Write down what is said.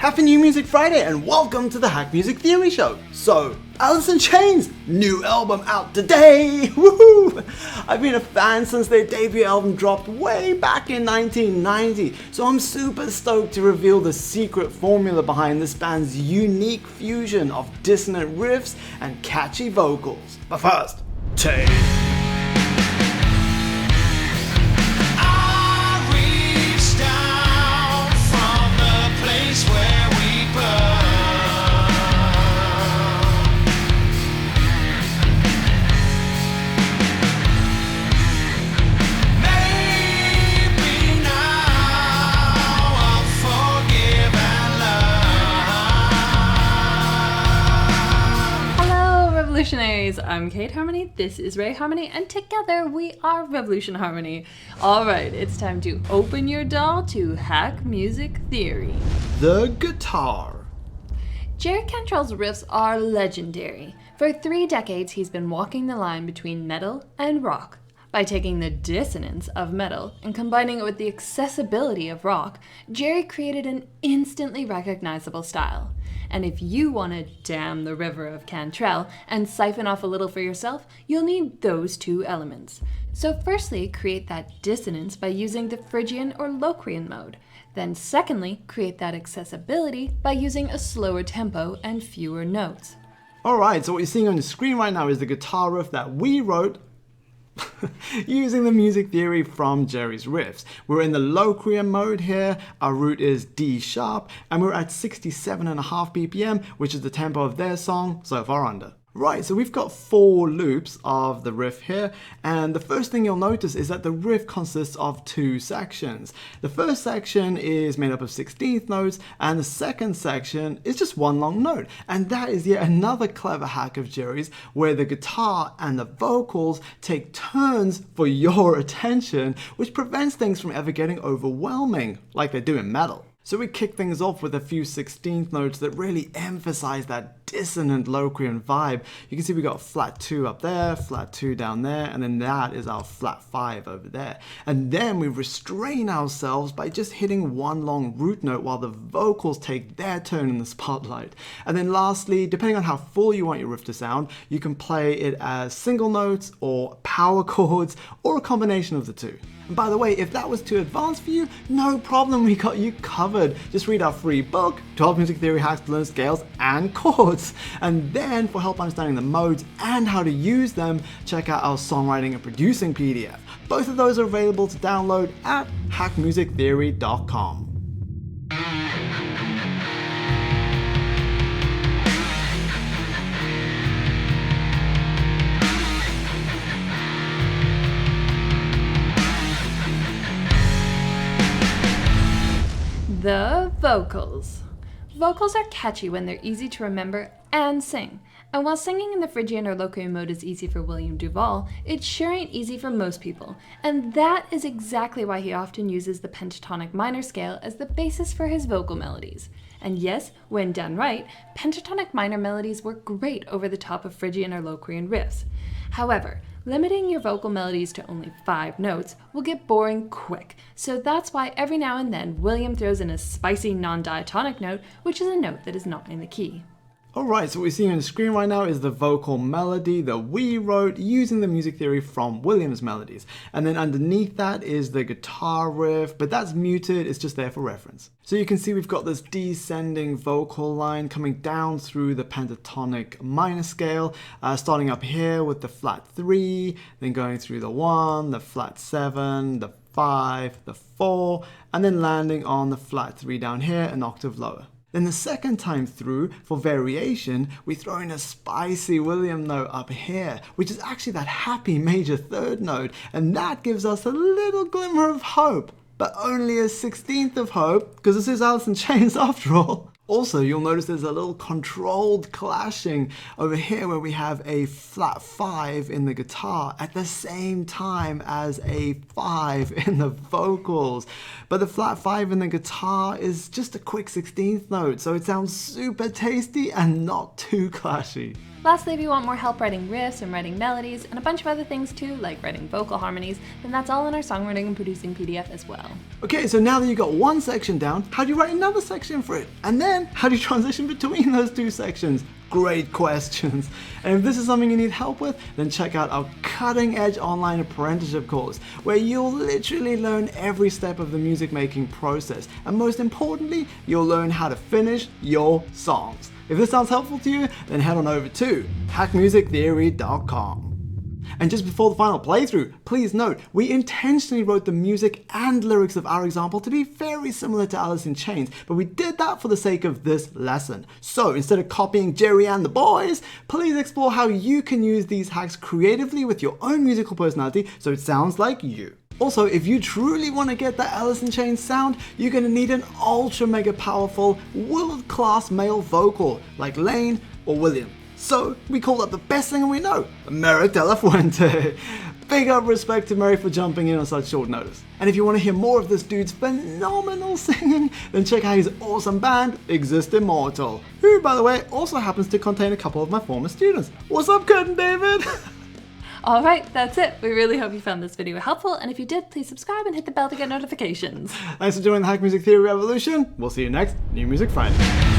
Happy New Music Friday and welcome to the Hack Music Theory Show. So, Alice in Chains, new album out today! Woohoo! I've been a fan since their debut album dropped way back in 1990, so I'm super stoked to reveal the secret formula behind this band's unique fusion of dissonant riffs and catchy vocals. But first, taste. Revolutionaries. I'm Kate Harmony, this is Ray Harmony, and together we are Revolution Harmony. Alright, it's time to open your door to Hack Music Theory. The guitar. Jerry Cantrell's riffs are legendary. For 3 decades he's been walking the line between metal and rock. By taking the dissonance of metal and combining it with the accessibility of rock, Jerry created an instantly recognizable style. And if you want to dam the river of Cantrell and siphon off a little for yourself, you'll need those 2 elements. So firstly, create that dissonance by using the Phrygian or Locrian mode. Then secondly, create that accessibility by using a slower tempo and fewer notes. Alright, so what you're seeing on the screen right now is the guitar riff that we wrote using the music theory from Jerry's riffs. We're in the Locrian mode here, our root is D sharp, and we're at 67.5 BPM, which is the tempo of their song, So Far Under. Right, so we've got 4 loops of the riff here, and the first thing you'll notice is that the riff consists of 2 sections. The first section is made up of 16th notes, and the second section is just one long note. And that is yet another clever hack of Jerry's, where the guitar and the vocals take turns for your attention, which prevents things from ever getting overwhelming, like they do in metal. So we kick things off with a few 16th notes that really emphasize that dissonant Locrian vibe. You can see we got flat 2 up there, flat 2 down there, and then that is our flat 5 over there. And then we restrain ourselves by just hitting one long root note while the vocals take their turn in the spotlight. And then lastly, depending on how full you want your riff to sound, you can play it as single notes or power chords or a combination of the 2. And by the way, if that was too advanced for you, no problem, we got you covered. Just read our free book, 12 Music Theory Hacks to Learn Scales and Chords. And then for help understanding the modes and how to use them, check out our songwriting and producing PDF. Both of those are available to download at hackmusictheory.com. The vocals. Vocals are catchy when they're easy to remember and sing. And while singing in the Phrygian or Locrian mode is easy for William Duvall, it sure ain't easy for most people. And that is exactly why he often uses the pentatonic minor scale as the basis for his vocal melodies. And yes, when done right, pentatonic minor melodies work great over the top of Phrygian or Locrian riffs. However, limiting your vocal melodies to only 5 notes will get boring quick, so that's why every now and then William throws in a spicy non-diatonic note, which is a note that is not in the key. Alright, so what we're seeing on the screen right now is the vocal melody that we wrote using the music theory from Williams Melodies. And then underneath that is the guitar riff, but that's muted, it's just there for reference. So you can see we've got this descending vocal line coming down through the pentatonic minor scale, starting up here with the flat 3, then going through the 1, the flat 7, the 5, the 4, and then landing on the flat 3 down here, an octave lower. Then the second time through, for variation, we throw in a spicy William note up here, which is actually that happy major 3rd note, and that gives us a little glimmer of hope, but only a 16th of hope, because this is Alice in Chains after all. Also, you'll notice there's a little controlled clashing over here where we have a flat 5 in the guitar at the same time as a 5 in the vocals. But the flat 5 in the guitar is just a quick 16th note, so it sounds super tasty and not too clashy. Lastly, if you want more help writing riffs and writing melodies, and a bunch of other things too, like writing vocal harmonies, then that's all in our songwriting and producing PDF as well. Okay, so now that you got one section down, how do you write another section for it? And then, how do you transition between those two sections? Great questions. And if this is something you need help with, then check out our cutting-edge online apprenticeship course, where you'll literally learn every step of the music making process. And most importantly, you'll learn how to finish your songs. If this sounds helpful to you, then head on over to hackmusictheory.com. And just before the final playthrough, please note, we intentionally wrote the music and lyrics of our example to be very similar to Alice in Chains, but we did that for the sake of this lesson. So instead of copying Jerry and the boys, please explore how you can use these hacks creatively with your own musical personality so it sounds like you. Also, if you truly want to get that Alice in Chains sound, you're going to need an ultra mega powerful, world-class male vocal like Lane or William. So we called up the best singer we know, Merrick De La Fuente. Big up respect to Mary for jumping in on such short notice. And if you want to hear more of this dude's phenomenal singing, then check out his awesome band, Exist Immortal, who, by the way, also happens to contain a couple of my former students. What's up, Curtin David? Alright, that's it. We really hope you found this video helpful, and if you did, please subscribe and hit the bell to get notifications. Thanks for joining the Hack Music Theory Revolution. We'll see you next New Music Friday.